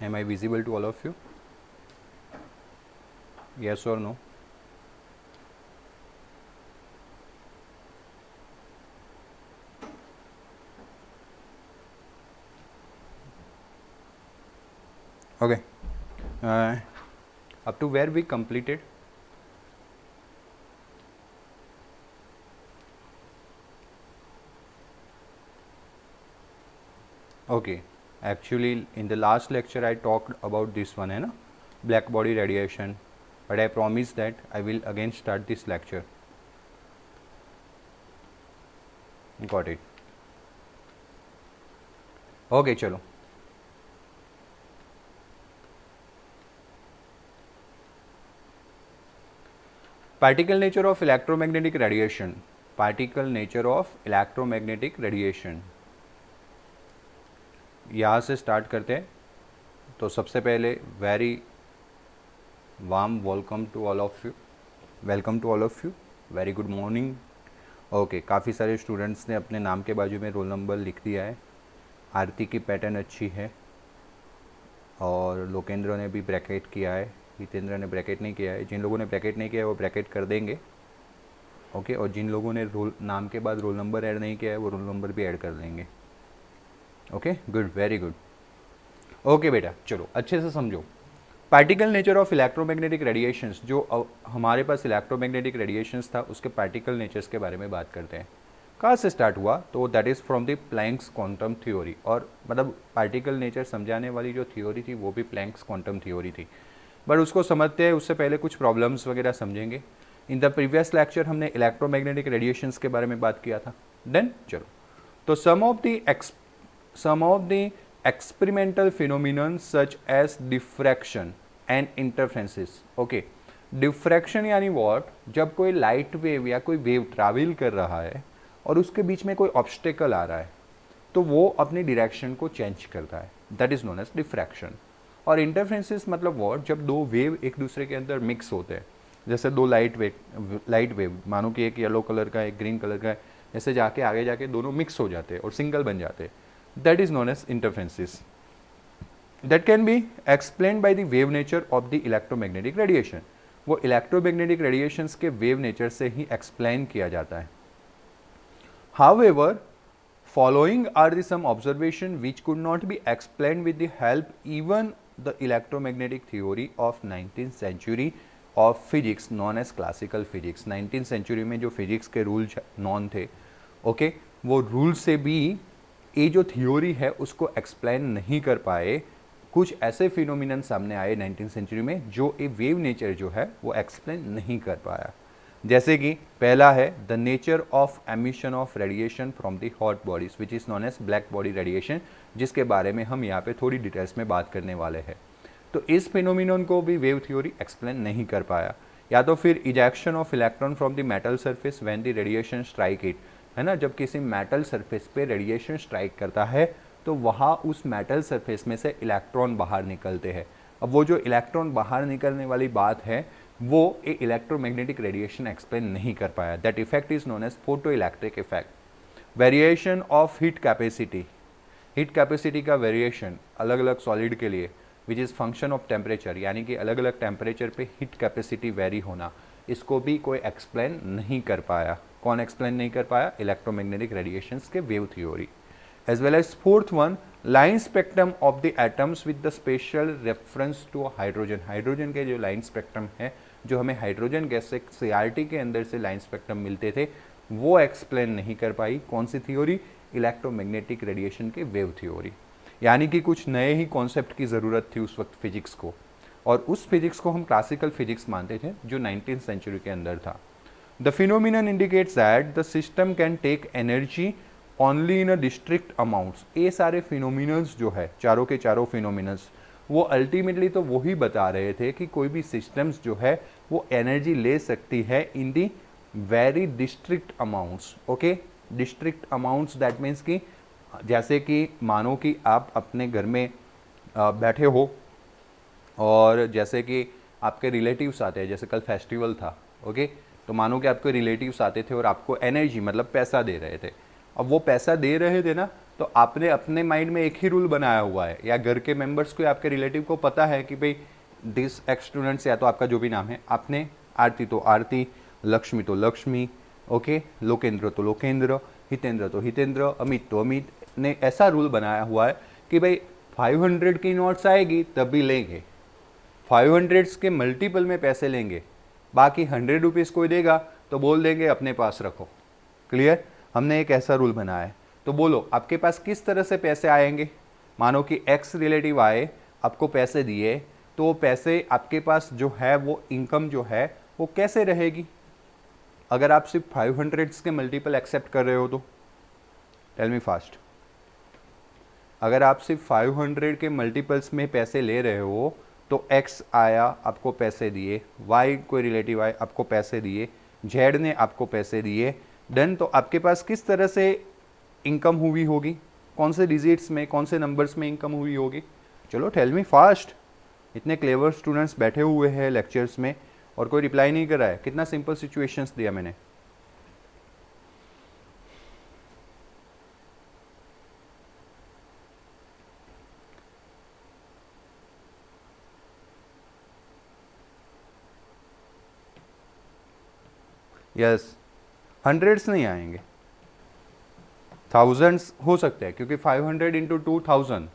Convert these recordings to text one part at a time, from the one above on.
Am I visible to all of you? Yes or no? Okay. Up to where we completed? Okay. Actually, in the last lecture, I talked about this one, है ना? Black body radiation. But I promise that I will again start this lecture. Got it. Okay, चलो. Particle nature of electromagnetic radiation. Particle nature of electromagnetic radiation. यहाँ से start करते हैं. तो सबसे पहले very warm welcome to all of you. Welcome to all of you. Very good morning. Okay, काफ़ी सारे स्टूडेंट्स ने अपने नाम के बाजू में रोल नंबर लिख दिया है. आरती की पैटर्न अच्छी है और लोकेंद्र ने भी ब्रैकेट किया है. हितेंद्र ने ब्रैकेट नहीं किया है. जिन लोगों ने ब्रैकेट नहीं किया है वो ब्रैकेट कर देंगे. ओके, और जिन लोगों ने रोल नाम के बाद रोल नंबर ऐड नहीं किया है वो रोल नंबर भी ऐड कर देंगे. Okay, good, very good. Okay बेटा, चलो अच्छे से समझो. Particle nature of electromagnetic radiations. जो हमारे पास इलेक्ट्रोमैग्नेटिक रेडिएशंस था उसके पार्टिकल नेचर्स के बारे में बात करते हैं. कहाँ से स्टार्ट हुआ? तो that is from the Planck's quantum theory. और मतलब पार्टिकल नेचर समझाने वाली जो थ्योरी थी वो भी प्लैंक्स क्वांटम थ्योरी थी. बट उसको समझते हैं उससे पहले कुछ प्रॉब्लम्स वगैरह समझेंगे. इन द प्रीवियस लेक्चर हमने इलेक्ट्रोमैग्नेटिक रेडिएशंस के बारे में बात किया था. देन चलो, तो some of the experimental phenomenon such as diffraction and interferences. Okay, diffraction यानी व्हाट? जब कोई लाइट वेव या कोई वेव ट्रैवल कर रहा है और उसके बीच में कोई ऑब्स्टेकल आ रहा है तो वो अपनी डायरेक्शन को चेंज करता है. That is known as diffraction. और इंटरफेरेंसेस मतलब व्हाट? जब दो वेव एक दूसरे के अंदर मिक्स होते हैं. जैसे दो लाइट वेव मानो कि एक येलो कलर का एक ग्रीन कलर का है, ऐसे जाके आगे जाके दोनों मिक्स हो जाते हैं और सिंगल बन जाते हैं. That is known as interferences. That can be explain by the wave nature of the electromagnetic radiation. वो इलेक्ट्रोमैग्नेटिक रेडिएशंस के वेव नेचर से ही एक्सप्लेन किया जाता है. However, following are the some observation which could not be explained with the help even the electromagnetic theory of 19th century of physics known as classical physics. 19th century में जो physics के rule non थे, okay, वो rule से भी ये जो theory है उसको एक्सप्लेन नहीं कर पाए. कुछ ऐसे फिनोमिनन सामने आए 19th सेंचुरी में जो ए वेव नेचर जो है वो एक्सप्लेन नहीं कर पाया. जैसे कि पहला है the nature of emission of radiation from the hot bodies which is known as black body radiation, जिसके बारे में हम यहाँ पे थोड़ी डिटेल्स में बात करने वाले हैं. तो इस फिनोमिनन को भी वेव थ्योरी एक्सप्लेन नहीं कर पाया. या तो फिर ejection of electron from the metal surface when the radiation strike it, है ना. जब किसी मेटल सरफेस पे रेडिएशन स्ट्राइक करता है तो वहाँ उस मेटल सरफेस में से इलेक्ट्रॉन बाहर निकलते हैं. अब वो जो इलेक्ट्रॉन बाहर निकलने वाली बात है वो ए इलेक्ट्रोमैग्नेटिक रेडिएशन एक्सप्लेन नहीं कर पाया. That effect is known as photo electric effect. Variation of heat capacity. Heat capacity का वेरिएशन अलग अलग सॉलिड के लिए which is function of temperature, यानी कि अलग अलग टेम्परेचर पे हीट कैपेसिटी वेरी होना, इसको भी कोई एक्सप्लेन नहीं कर पाया. कौन एक्सप्लेन नहीं कर पाया? इलेक्ट्रोमैग्नेटिक रेडिएशंस के wave theory. As well as fourth one, line spectrum of the atoms with the special reference to hydrogen. Hydrogen के जो लाइन स्पेक्ट्रम है, जो हमें हाइड्रोजन गैस से सीआरटी के अंदर से लाइन स्पेक्ट्रम मिलते थे, वो एक्सप्लेन नहीं कर पाई. कौन सी थ्योरी? इलेक्ट्रोमैग्नेटिक रेडिएशन के वेव थ्योरी. यानी कि कुछ नए ही कॉन्सेप्ट की ज़रूरत थी उस वक्त फिजिक्स को, और उस फिजिक्स को हम क्लासिकल फिजिक्स मानते थे जो 19th सेंचुरी के अंदर था. The phenomenon indicates that the system can take energy only in a district amounts. ये सारे फिनोमिनल्स जो है, चारों के चारों फिनोमिनल्स, वो अल्टीमेटली तो वही बता रहे थे कि कोई भी सिस्टम्स जो है वो एनर्जी ले सकती है in the very district amounts. Okay, district amounts that means कि जैसे कि मानो कि आप अपने घर में बैठे हो और जैसे कि आपके रिलेटिव्स आते हैं, जैसे कल फेस्टिवल था, ओके, तो मानो कि आपके रिलेटिव्स आते थे और आपको एनर्जी मतलब पैसा दे रहे थे. अब वो पैसा दे रहे थे ना, तो आपने अपने माइंड में एक ही रूल बनाया हुआ है, या घर के मेंबर्स को या आपके रिलेटिव को पता है कि भाई दिस एक्स स्टूडेंट्स, या तो आपका जो भी नाम है, आपने आरती तो आरती, लक्ष्मी तो लक्ष्मी, ओके, लोकेंद्र तो लोकेंद्र, हितेंद्र तो हितेंद्र, अमित तो अमित ने ऐसा रूल बनाया हुआ है कि भाई 500 की नोट्स आएगी तभी लेंगे, 500 के मल्टीपल में पैसे लेंगे, बाकी 100 रुपीज़ कोई देगा तो बोल देंगे अपने पास रखो। क्लियर? हमने एक ऐसा रूल बनाया है। तो बोलो आपके पास किस तरह से पैसे आएंगे। मानो कि एक्स रिलेटिव आए, आपको पैसे दिए, तो वो पैसे आपके पास जो है वो इनकम जो है वो कैसे रहेगी अगर आप सिर्फ 500 के मल्टीपल एक्सेप्ट कर रहे हो तो? Tell me fast. अगर आप सिर्फ 500 के मल्टीपल्स में पैसे ले रहे हो तो एक्स आया आपको पैसे दिए, वाई कोई रिलेटिव आए आपको पैसे दिए, जेड ने आपको पैसे दिए, डन। तो आपके पास किस तरह से इनकम हुई होगी, कौन से डिजिट्स में, कौन से नंबर्स में इनकम हुई होगी? चलो टेल मी फास्ट। इतने क्लेवर स्टूडेंट्स बैठे हुए हैं लेक्चर्स में और कोई रिप्लाई नहीं कर रहा है। कितना सिंपल सिचुएशंस दिया मैंने। यस, हंड्रेड्स नहीं आएंगे, थाउजेंड्स हो सकते हैं, क्योंकि 500 इंटू 2000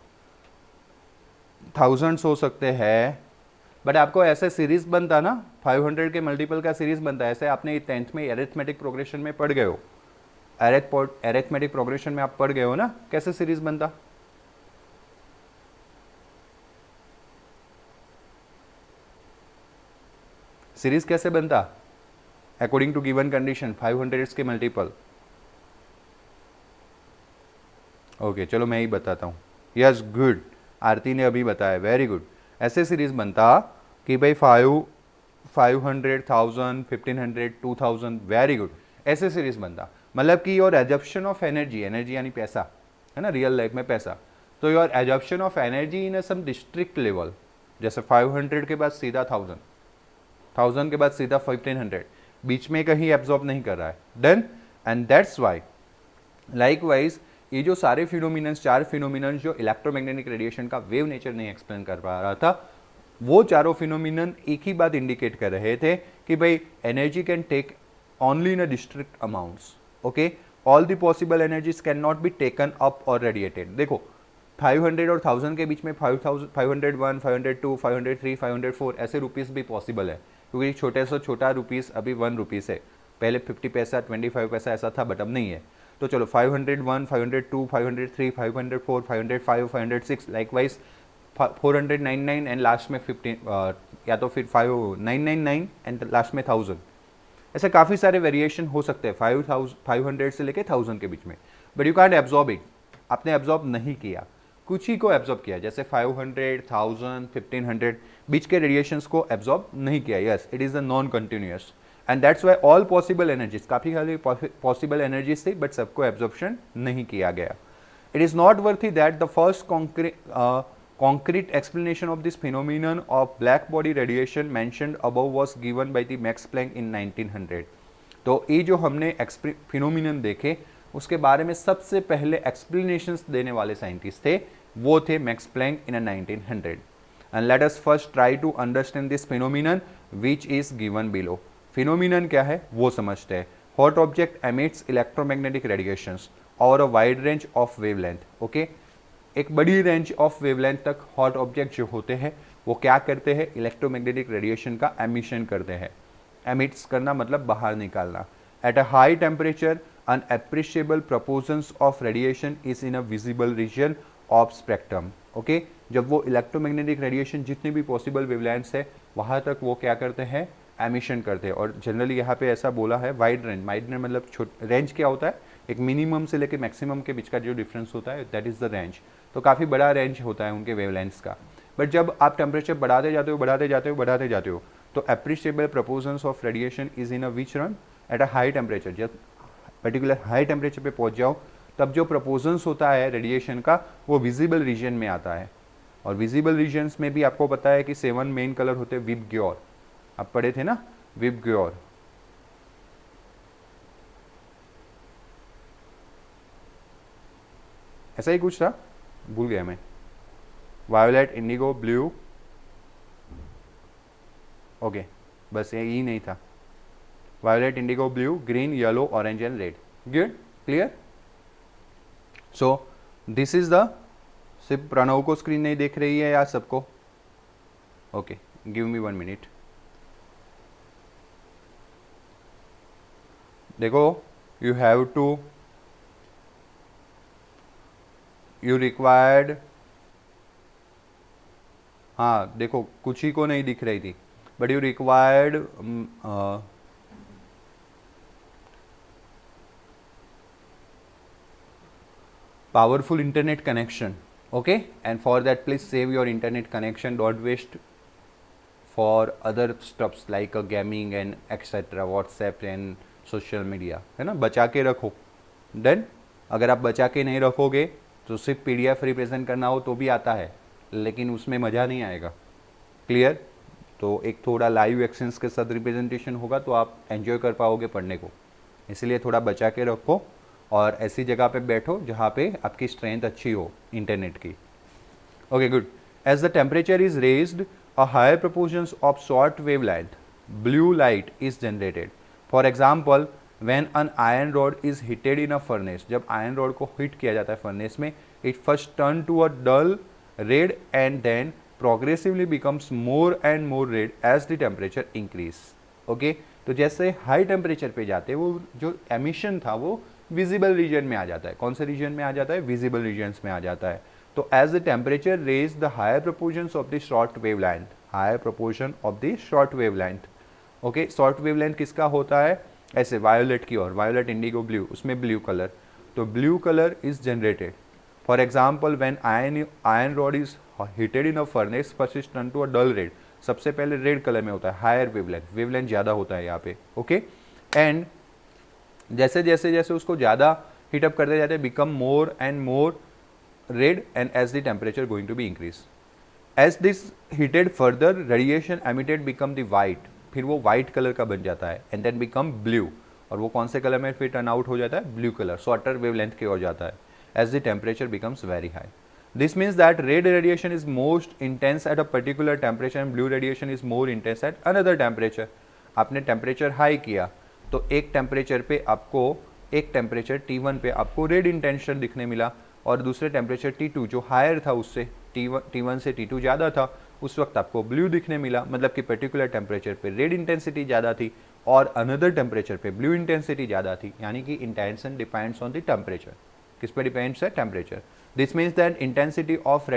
थाउजेंड्स हो सकते हैं। बट आपको ऐसे सीरीज बनता ना, 500 के मल्टीपल का सीरीज बनता है। ऐसे आपने 10th में एरिथमेटिक प्रोग्रेशन में पढ़ गए हो, एरिथमेटिक प्रोग्रेशन में आप पढ़ गए हो ना, कैसे सीरीज बनता? सीरीज कैसे बनता अकॉर्डिंग टू गिवन कंडीशन? 500 के मल्टीपल। ओके चलो मैं ही बताता हूँ। यस गुड, आरती ने अभी बताया, वेरी गुड। ऐसे सीरीज बनता कि भाई 500, 1000, 1500, 2000, वेरी गुड। ऐसे सीरीज बनता, मतलब कि your absorption of energy, energy यानी पैसा है ना, रियल लाइफ में पैसा। तो your absorption of energy in some district level, जैसे 500 के बाद सीधा 1000, 1000 के बाद सीधा 1500, बीच में कहीं एब्जॉर्ब नहीं कर रहा है। Done. And that's Y likewise ये जो सारे फिनोमिनन्स, 4 फिनोमिनन्स जो इलेक्ट्रोमैग्नेटिक रेडिएशन का वेव नेचर नहीं एक्सप्लेन कर पा रहा था, वो चारों फिनोमिनन एक ही बात इंडिकेट कर रहे थे कि भाई energy can take only in a district amounts. Okay, all the possible energies cannot be taken up और रेडिएटेड। देखो 500 और 1000 के बीच में 501, 502, 503, 504 ऐसे रुपीस भी पॉसिबल है, क्योंकि छोटे से छोटा रुपीस अभी 1 रुपीस है। पहले 50 पैसा, 25 पैसा ऐसा था, बट अब नहीं है। तो चलो 501, 502, 503, 504, 505, 506, लाइकवाइज 499 एंड लास्ट में 15, या तो फिर 5999 एंड लास्ट में 1000। ऐसे काफ़ी सारे वेरिएशन हो सकते हैं 500 से लेके 1000 के बीच में, but you can't absorb it. आपने एब्जॉर्ब नहीं किया, कुछ ही को एब्जॉर्ब किया, जैसे 500, 1000, 1500 बीच के रेडिएशंस को एब्जॉर्ब नहीं किया। Yes, it is a non continuous, and that's why all possible energies, काफ़ी सारी पॉसिबल एनर्जीज थी, बट सबको एब्जॉर्प्शन नहीं किया गया। It is noteworthy that the first concrete explanation of this phenomenon of black body radiation mentioned above was given by the Max Planck in 1900. तो ये जो हमने फिनोमिनन देखे उसके बारे में सबसे पहले एक्सप्लेनेशंस देने वाले साइंटिस्ट थे, वो थे Max Planck in 1900. And let us first try to understand this phenomenon which is given below. Phenomenon क्या है वो समझते हैं. Hot object emits electromagnetic radiations or a wide range of wavelength. Okay, एक बड़ी रेंज ऑफ वेवलेंथ तक hot object जो होते हैं वो क्या करते हैं, इलेक्ट्रोमैग्नेटिक रेडिएशन का एमिशन करते हैं. एमिट्स करना मतलब बाहर निकालना. At a high temperature an appreciable proportions of radiation is in a visible region of spectrum. Okay, जब वो इलेक्ट्रोमैग्नेटिक रेडिएशन जितने भी पॉसिबल वेवलेंथ्स है वहाँ तक वो क्या करते हैं, एमिशन करते हैं. और जनरली यहाँ पे ऐसा बोला है वाइड रेंज. वाइड रेंज मतलब रेंज क्या होता है, एक मिनिमम से लेकर मैक्सिमम के बीच का जो डिफरेंस होता है दैट इज़ द रेंज. तो काफ़ी बड़ा रेंज होता है उनके वेवलेंथ्स का. बट जब आप टेम्परेचर बढ़ाते जाते हो बढ़ाते जाते हो बढ़ाते जाते हो तो appreciable proportions of radiation is in a which run at a high temperature. जब पर्टिकुलर हाई टेम्परेचर पे पहुंच जाओ तब जो प्रोपोर्शंस होता है रेडिएशन का वो विजिबल रीजन में आता है. और विजिबल रीजन्स में भी आपको पता है कि 7 मेन कलर होते हैं. विबग्योर आप पढ़े थे ना, विबग्योर. ऐसा ही कुछ था, भूल गया मैं। वायोलेट, इंडिगो, ब्लू, ओके, बस यही नहीं था। Violet, indigo, blue, green, yellow, orange and red. Good, clear. So this is the, सिर्फ प्रणव को स्क्रीन नहीं देख रही है या सबको? Okay, give me 1 minute. देखो, you have to, you required, हाँ देखो कुछ ही को नहीं दिख रही थी, but you required powerful internet connection, okay, and for that please save your internet connection, don't waste for other stuffs like gaming and etc, WhatsApp and social media, है ना, बचा के रखो। देन अगर आप बचा के नहीं रखोगे तो सिर्फ PDF रिप्रेजेंट करना हो तो भी आता है, लेकिन उसमें मज़ा नहीं आएगा। क्लियर। तो एक थोड़ा लाइव एक्शंस के साथ रिप्रेजेंटेशन होगा तो आप एंजॉय कर पाओगे पढ़ने को, इसलिए थोड़ा बचा के रखो और ऐसी जगह पे बैठो जहाँ पे आपकी स्ट्रेंथ अच्छी हो इंटरनेट की। Okay, good. As the temperature is raised, a higher proportions of short wavelength blue light is generated. For example, when an iron rod is heated in a furnace, जब आयरन रॉड को heat किया जाता है furnace में, it first turn to a dull red and then progressively becomes more and more red as the temperature increase. Okay, तो जैसे high temperature पे जाते हैं वो जो एमिशन था वो विजिबल रीजन में आ जाता है। कौन से रीजन में आ जाता है? विजिबल रीजन्स में आ जाता है। तो as the temperature raise the higher proportions of the short wavelength, higher proportion of the short wavelength. Okay, short wavelength किसका होता है? ऐसे वायोलेट की, और वायोलेट, इंडिगो, ब्लू, उसमें ब्लू कलर, तो blue colour is generated. For example when iron rod is heated in a furnace, first is turn to a dull red, सबसे पहले रेड कलर में होता है, हायर वेवलेंथ, वेवलेंथ ज़्यादा होता है यहाँ पे। ओके, एंड जैसे जैसे जैसे उसको ज़्यादा हीटअप करते जाते हैं, become more and more red and as the temperature going to be increase. As this heated further, radiation emitted become the white, फिर वो वाइट कलर का बन जाता है, एंड देन बिकम ब्लू, और वो कौन से कलर में फिर टर्न आउट हो जाता है? ब्लू कलर, शॉर्टर वेवलेंथ की ओर जाता है as the temperature becomes very high. This means that red radiation is most intense at a particular temperature and blue radiation is more intense at another temperature. आपने temperature high किया तो एक temperature पे आपको, एक टेम्परेचर T1 पे आपको red intention दिखने मिला, और दूसरे टेम्परेचर T2 जो हायर था उससे, T1 से T2 ज़्यादा था, उस वक्त आपको ब्लू दिखने मिला। मतलब कि पर्टिकुलर टेम्परेचर पे रेड इंटेंसिटी ज़्यादा थी और अनदर टेम्परेचर पे ब्लू इंटेंसिटी ज़्यादा थी, यानी कि intention depends on the temperature. किस पे डिपेंड्स है? Temperature. This means that intensity of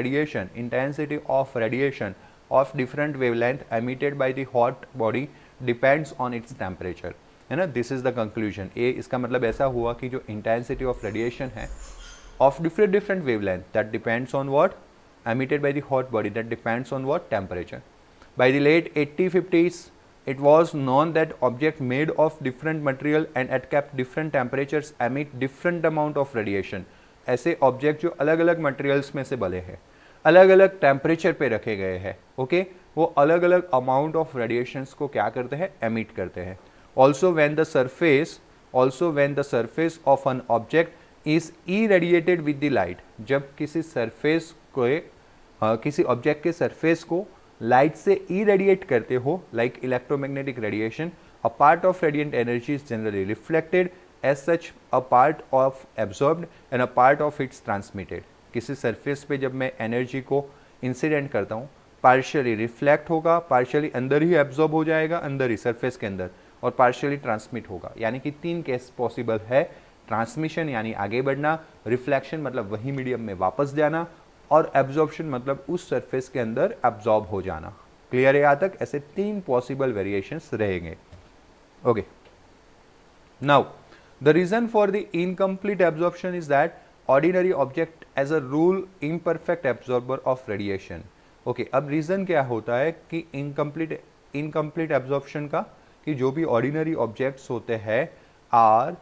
radiation of different wavelength emitted by the hot body depends on its temperature, है ना। This is the conclusion. ये इसका मतलब ऐसा हुआ कि जो intensity of radiation है of different wavelength, that depends on what? Emitted by the hot body, that depends on what? Temperature. By the late 1850s, it was known that objects made of different material and at kept different temperatures emit different amount of radiation. ऐसे object जो अलग अलग materials में से बने हैं, अलग अलग टेम्परेचर पे रखे गए हैं, ओके, वो अलग अलग अमाउंट ऑफ रेडिएशंस को क्या करते हैं? एमिट करते हैं। Also when the surface of an object is irradiated with the light, जब किसी सरफेस को, किसी ऑब्जेक्ट के सरफेस को लाइट से इरेडिएट करते हो, like electromagnetic radiation, a part of radiant energy is generally reflected, as such a part of absorbed and a part of it's transmitted. किसी सरफेस पे जब मैं एनर्जी को इंसिडेंट करता हूँ, पार्शियली रिफ्लेक्ट होगा, पार्शियली अंदर ही एब्जॉर्ब हो जाएगा, अंदर ही सरफेस के अंदर, और पार्शियली ट्रांसमिट होगा। यानी कि 3 केस पॉसिबल है। ट्रांसमिशन यानी आगे बढ़ना, रिफ्लेक्शन मतलब वही मीडियम में वापस जाना, और एब्जॉर्प्शन मतलब उस सरफेस के अंदर एब्जॉर्ब हो जाना। क्लियर है यहाँ तक? ऐसे 3 पॉसिबल वेरिएशंस रहेंगे। Okay, now the reason for the incomplete absorption is that ordinary object as a rule imperfect absorber of radiation. Okay, अब रीज़न क्या होता है कि इनकम्प्लीट एब्जॉर्प्शन का, कि जो भी ऑर्डिनरी ऑब्जेक्ट्स होते हैं are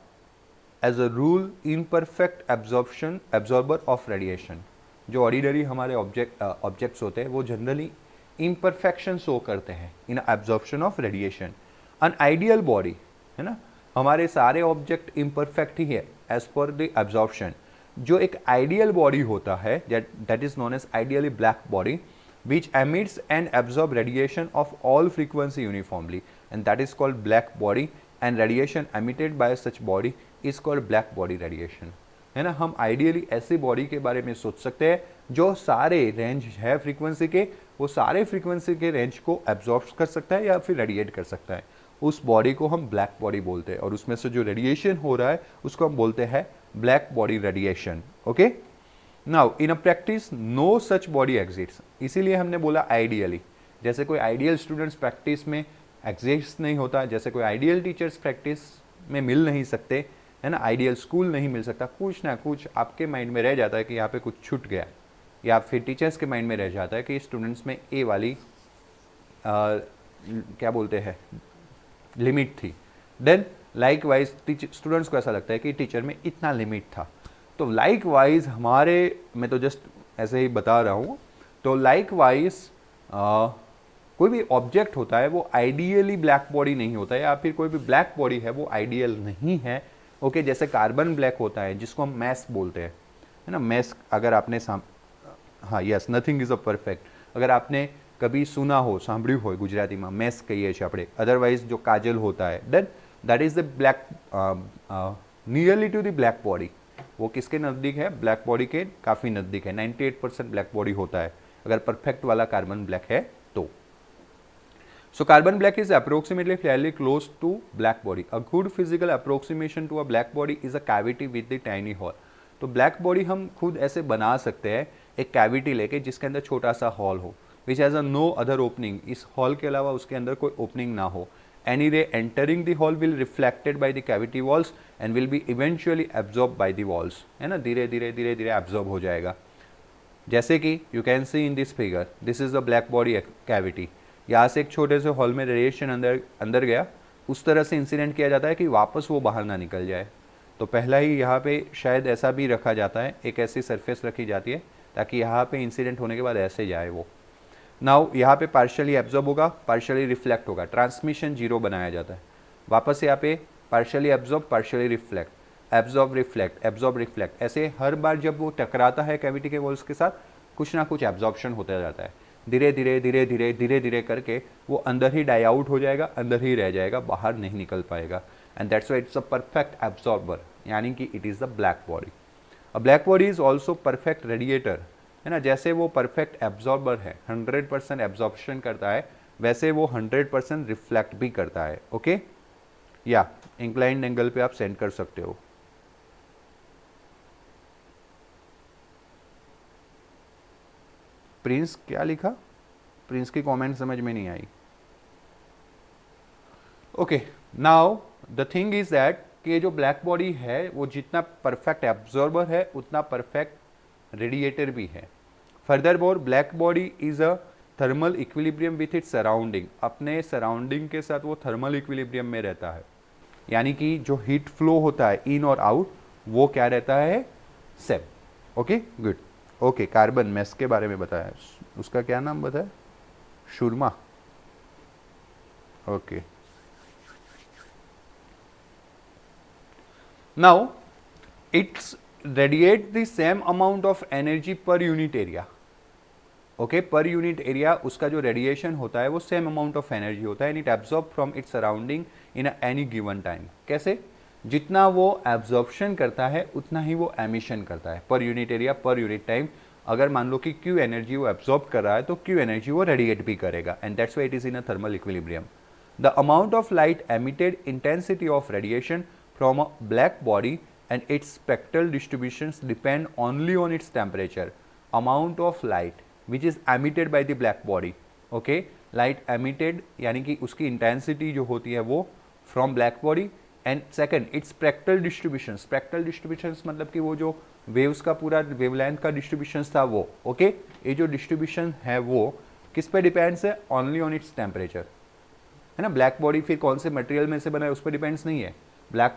as a rule imperfect absorber of radiation. जो ऑर्डिनरी हमारे ऑब्जेक्ट्स होते हैं वो जनरली इम्परफेक्शन शो करते हैं in absorption of radiation. An ideal body, है ना, हमारे सारे ऑब्जेक्ट इम्परफेक्ट ही है एज पर द एब्जॉर्प्शन, जो एक आइडियल बॉडी होता है that is known as ideally black body which emits and absorb radiation of all frequency uniformly and that is called black body and radiation emitted by such body is called black body radiation है ना। हम ideally ऐसी body के बारे में सोच सकते हैं जो सारे रेंज है फ्रीक्वेंसी के, वो सारे फ्रीक्वेंसी के रेंज को एब्जॉर्ब कर सकता है या फिर रेडिएट कर सकता है, उस बॉडी को हम ब्लैक बॉडी बोलते हैं और उसमें से जो रेडिएशन हो रहा है उसको हम बोलते हैं black body radiation. Okay, now in a practice no such body exists, इसीलिए हमने बोला आइडियली। जैसे कोई आइडियल स्टूडेंट्स प्रैक्टिस में एग्जिस्ट नहीं होता, जैसे कोई आइडियल टीचर्स प्रैक्टिस में मिल नहीं सकते, है ना, आइडियल स्कूल नहीं मिल सकता, कुछ ना कुछ आपके माइंड में रह जाता है कि यहाँ पे कुछ छूट गया, या फिर टीचर्स के माइंड में रह जाता है कि स्टूडेंट्स में ए वाली क्या बोलते हैं लिमिट थी। देन लाइक वाइज स्टूडेंट्स को ऐसा लगता है कि टीचर में इतना लिमिट था। तो लाइक वाइज हमारे, मैं तो जस्ट ऐसे ही बता रहा हूँ, तो लाइक वाइज कोई भी ऑब्जेक्ट होता है वो आइडियली ब्लैक बॉडी नहीं होता है, या फिर कोई भी ब्लैक बॉडी है वो आइडियल नहीं है। ओके, जैसे कार्बन ब्लैक होता है जिसको हम मैस बोलते हैं, है ना, मैस। अगर आपने हाँ yes, nothing is a perfect, अगर आपने कभी सुना हो, સાંભળ્યું હોય ગુજરાતીમાં મેસ કહીએ છીએ આપણે, અધરવાઇઝ जो काजल होता है then that is the black nearly to the black body, वो किसके नज़दीक है, ब्लैक बॉडी के काफ़ी नज़दीक है। 98% ब्लैक बॉडी होता है अगर परफेक्ट वाला कार्बन ब्लैक है तो। So carbon black is approximately fairly close to black body. A good physical approximation to a black body is a cavity with the tiny hole. तो ब्लैक बॉडी हम खुद ऐसे बना सकते हैं एक कैविटी लेके जिसके अंदर छोटा सा हॉल हो, which has a no other opening, इस हॉल के अलावा उसके अंदर कोई ओपनिंग ना हो। Any ray entering the hole will reflected by the cavity walls and will be eventually absorbed by the walls, है ना, धीरे धीरे धीरे धीरे absorb हो जाएगा। जैसे कि you can see in this figure, this is the black body cavity। यहाँ से एक छोटे से हॉल में रेडिएशन अंदर गया, उस तरह से इंसिडेंट किया जाता है कि वापस वो बाहर ना निकल जाए। तो पहला ही यहाँ पे शायद ऐसा भी रखा जाता है, एक ऐसी सरफेस रखी जाती है ताकि यहाँ पे इंसिडेंट होने के बाद ऐसे जाए वो। नाउ यहाँ पे पार्शियली एब्जॉर्ब होगा, पार्शियली रिफ्लेक्ट होगा, ट्रांसमिशन जीरो बनाया जाता है। वापस यहाँ पे partially absorb, partially reflect, absorb reflect, absorb reflect, ऐसे हर बार जब वो टकराता है कैविटी के वॉल्स के साथ कुछ ना कुछ एब्जॉर्प्शन होता जाता है। धीरे धीरे धीरे धीरे धीरे धीरे करके वो अंदर ही डाई आउट हो जाएगा, अंदर ही रह जाएगा, बाहर नहीं निकल पाएगा। And that's why it's a perfect absorber, यानी कि it is the black body. A black body is also perfect radiator, है ना। जैसे वो परफेक्ट एब्जॉर्बर है, 100% एब्जॉर्प्शन करता है, वैसे वो 100% रिफ्लेक्ट भी करता है। ओके, या इंक्लाइंड एंगल पे आप सेंड कर सकते हो। प्रिंस क्या लिखा, प्रिंस की कमेंट समझ में नहीं आई। Okay, now the thing is that कि जो ब्लैक बॉडी है वो जितना परफेक्ट एब्जॉर्बर है उतना परफेक्ट रेडिएटर भी है। Furthermore black body is a thermal equilibrium with its surrounding, अपने सराउंडिंग के साथ वो थर्मल इक्विलिब्रियम में रहता है, यानी कि जो हीट फ्लो होता है इन और आउट वो क्या रहता है, same. Okay good. Okay, carbon mass के बारे में बताया, उसका क्या नाम बताया, शुरमा। Okay, now it's radiate the same amount of energy per unit area। Okay, per unit area उसका जो रेडिएशन होता है वो सेम अमाउंट ऑफ एनर्जी होता है, and it absorb from its surrounding in any given time. कैसे, जितना वो एब्जॉर्प्शन करता है उतना ही वो एमिशन करता है पर unit area per unit time. अगर मान लो कि क्यू एनर्जी वो एब्जॉर्ब कर रहा है तो क्यू एनर्जी वो रेडिएट भी करेगा, and that's why it is in a thermal equilibrium. The amount of light emitted, intensity of radiation from a black body and its spectral distributions depend only on its temperature, amount of light which is emitted by the black body। okay, light emitted यानी कि उसकी intensity जो होती है वो from black body, and second its spectral distributions, spectral distributions मतलब कि वो जो waves का पूरा wavelength का distributions था वो। okay, ये जो distribution है वो किस पे डिपेंड्स है, only on its temperature, है ना। ब्लैक बॉडी फिर कौन से मटेरियल में से बना है उस पर डिपेंड्स नहीं है, ब्लैक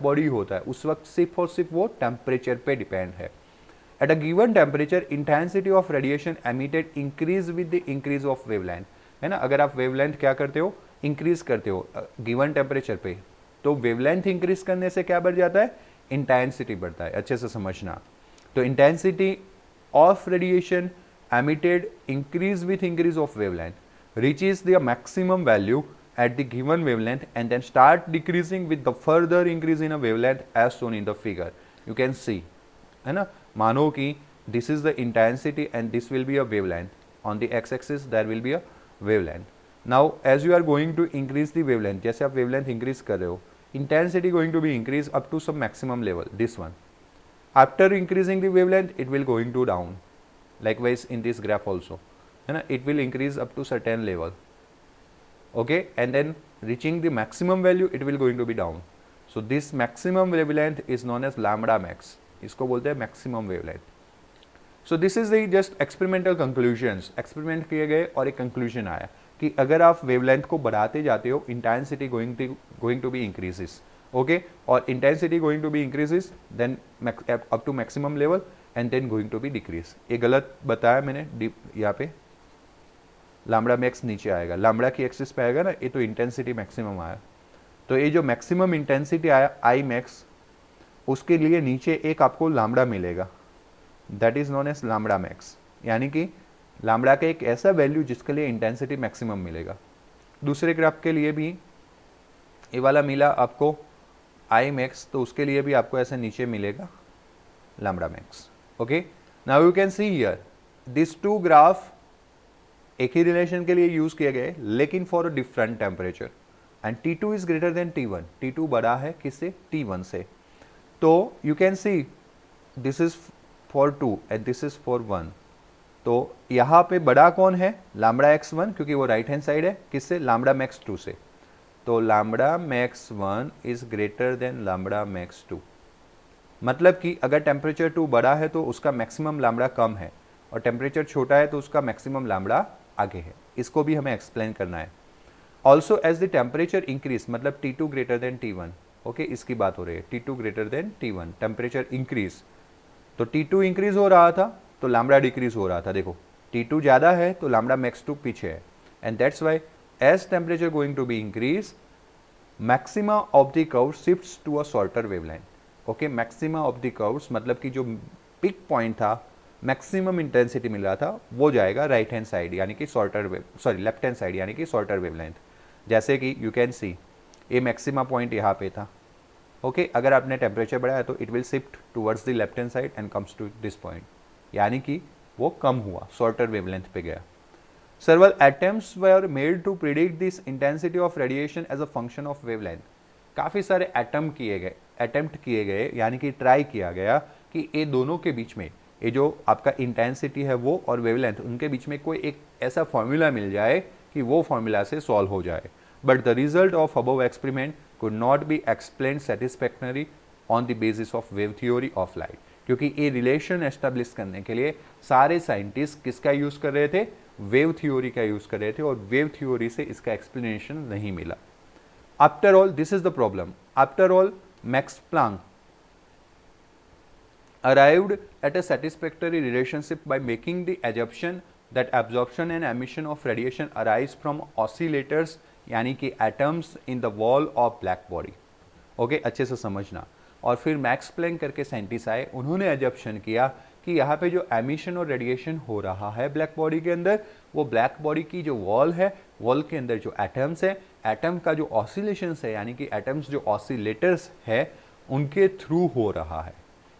बॉडी होता है उस वक्त सिर्फ और सिर्फ वो टेम्परेचर पे डिपेंड है। At a given temperature intensity of radiation emitted increase with the increase of wavelength, है ना। अगर आप वेवलेंथ क्या करते हो, इंक्रीज करते हो गिवन टेम्परेचर पे, तो वेवलेंथ इंक्रीज करने से क्या बढ़ जाता है, इंटेंसिटी बढ़ता है। अच्छे से समझना, तो intensity of radiation emitted increase with increase of wavelength reaches the maximum value at the given wavelength and then start decreasing with the further increase in a wavelength as shown in the figure. You can see, है ना, मानो कि this is the intensity and this will be a wavelength. On the x-axis there will be a wavelength. Now as you are going to increase the wavelength, जैसे आप wavelength increase कर रहे हो, intensity going to be increase up to some maximum level, this one. After increasing the wavelength, it will going to down. Likewise in this graph also, है ना, it will increase up to certain level, okay, and then reaching the maximum value it will going to be down. So this maximum wavelength is known as lambda max, इसको बोलते हैं maximum wavelength. So this is the just experimental conclusions, experiment किए गए और एक conclusion आया कि अगर आप wavelength को बढ़ाते जाते हो, intensity going to be increases, okay, और intensity going to be increases then up to maximum level and then going to be decrease. ये गलत बताया मैंने, यहाँ पे लैम्बडा मैक्स नीचे आएगा, लैम्बडा की एक्सिस पे आएगा ना, ये तो इंटेंसिटी मैक्सिमम आया, तो ये जो मैक्सिमम इंटेंसिटी आया आई मैक्स, उसके लिए नीचे एक आपको लैम्बडा मिलेगा, that is known as lambda max, यानी कि लैम्बडा का एक ऐसा वैल्यू जिसके लिए इंटेंसिटी मैक्सिमम मिलेगा. दूसरे ग्राफ के लिए भी ये वाला मिला आपको आई मैक्स, तो उसके लिए भी आपको ऐसा नीचे मिलेगा lambda max. Okay, now you can see here these two graph एक ही रिलेशन के लिए यूज किए गए लेकिन for a different temperature, and T2 is greater than T1. T2 बड़ा है किससे? T1 से. तो you can see this is for 2 and this is for 1. तो यहाँ पे बड़ा कौन है? लैम्बडा x1, क्योंकि वो राइट हैंड साइड है, किससे? लैम्बडा मैक्स 2 से. तो lambda max 1 is greater than lambda max 2. मतलब कि अगर टेम्परेचर 2 बड़ा है तो उसका मैक्सिमम लैम्बडा कम है, और टेम्परेचर छोटा है तो उसका मैक्सिमम लैम्बडा आगे है. इसको भी हमें एक्सप्लेन करना है. Also as the temperature increase, मतलब T2 greater than T1, okay, इसकी बात हो रही है. T2 greater than T1, temperature increase, तो T2 इंक्रीज हो रहा था तो लैम्बडा डिक्रीज हो रहा था. देखो T2 ज़्यादा है तो लैम्बडा मैक्स 2 पीछे है, and that's why as temperature going to be increase, maxima of the curve shifts to a shorter wavelength. Okay, maxima of the curves मतलब कि जो पिक पॉइंट था, मैक्सिमम इंटेंसिटी मिल रहा था, वो जाएगा राइट हैंड साइड यानी कि shorter wave, sorry left hand side यानी कि शॉर्टर वेवलेंथ. जैसे कि यू कैन सी ये मैक्सिमा पॉइंट यहाँ पे था. ओके, अगर आपने टेम्परेचर बढ़ाया तो it will shift towards the left hand side and comes to this point, यानी कि वो कम हुआ, शॉर्टर वेवलेंथ पे गया. Several attempts were made to predict this intensity of radiation as a function of wavelength. काफ़ी सारे अटेम्प्ट किए गए यानी कि ट्राई किया गया कि ये दोनों के बीच में, ये जो आपका इंटेंसिटी है वो और वेवलेंथ, उनके बीच में कोई एक ऐसा फॉर्मूला मिल जाए कि वो फॉर्मूला से सॉल्व हो जाए. But the result of above experiment could not be explain satisfactory on the basis of wave theory of light. क्योंकि ये रिलेशन एस्टेब्लिश करने के लिए सारे साइंटिस्ट किसका यूज़ कर रहे थे? वेव थ्योरी का यूज़ कर रहे थे, और वेव थ्योरी से इसका एक्सप्लेनेशन नहीं मिला. After all this is the problem. After all max Planck arrived at a satisfactory relationship by making the assumption that absorption and emission of radiation arise from oscillators, यानी कि atoms in the wall of black body. Okay, अच्छे से समझना. और फिर max Planck करके scientist आए, उन्होंने एजप्शन किया कि यहाँ पे जो एमिशन और रेडिएशन हो रहा है ब्लैक बॉडी के अंदर, वो ब्लैक बॉडी की जो वॉल है, वॉल के अंदर जो एटम्स है, एटम का जो ऑसिलेशंस है, यानी कि एटम्स जो ऑसिलेटर्स है उनके थ्रू हो रहा है.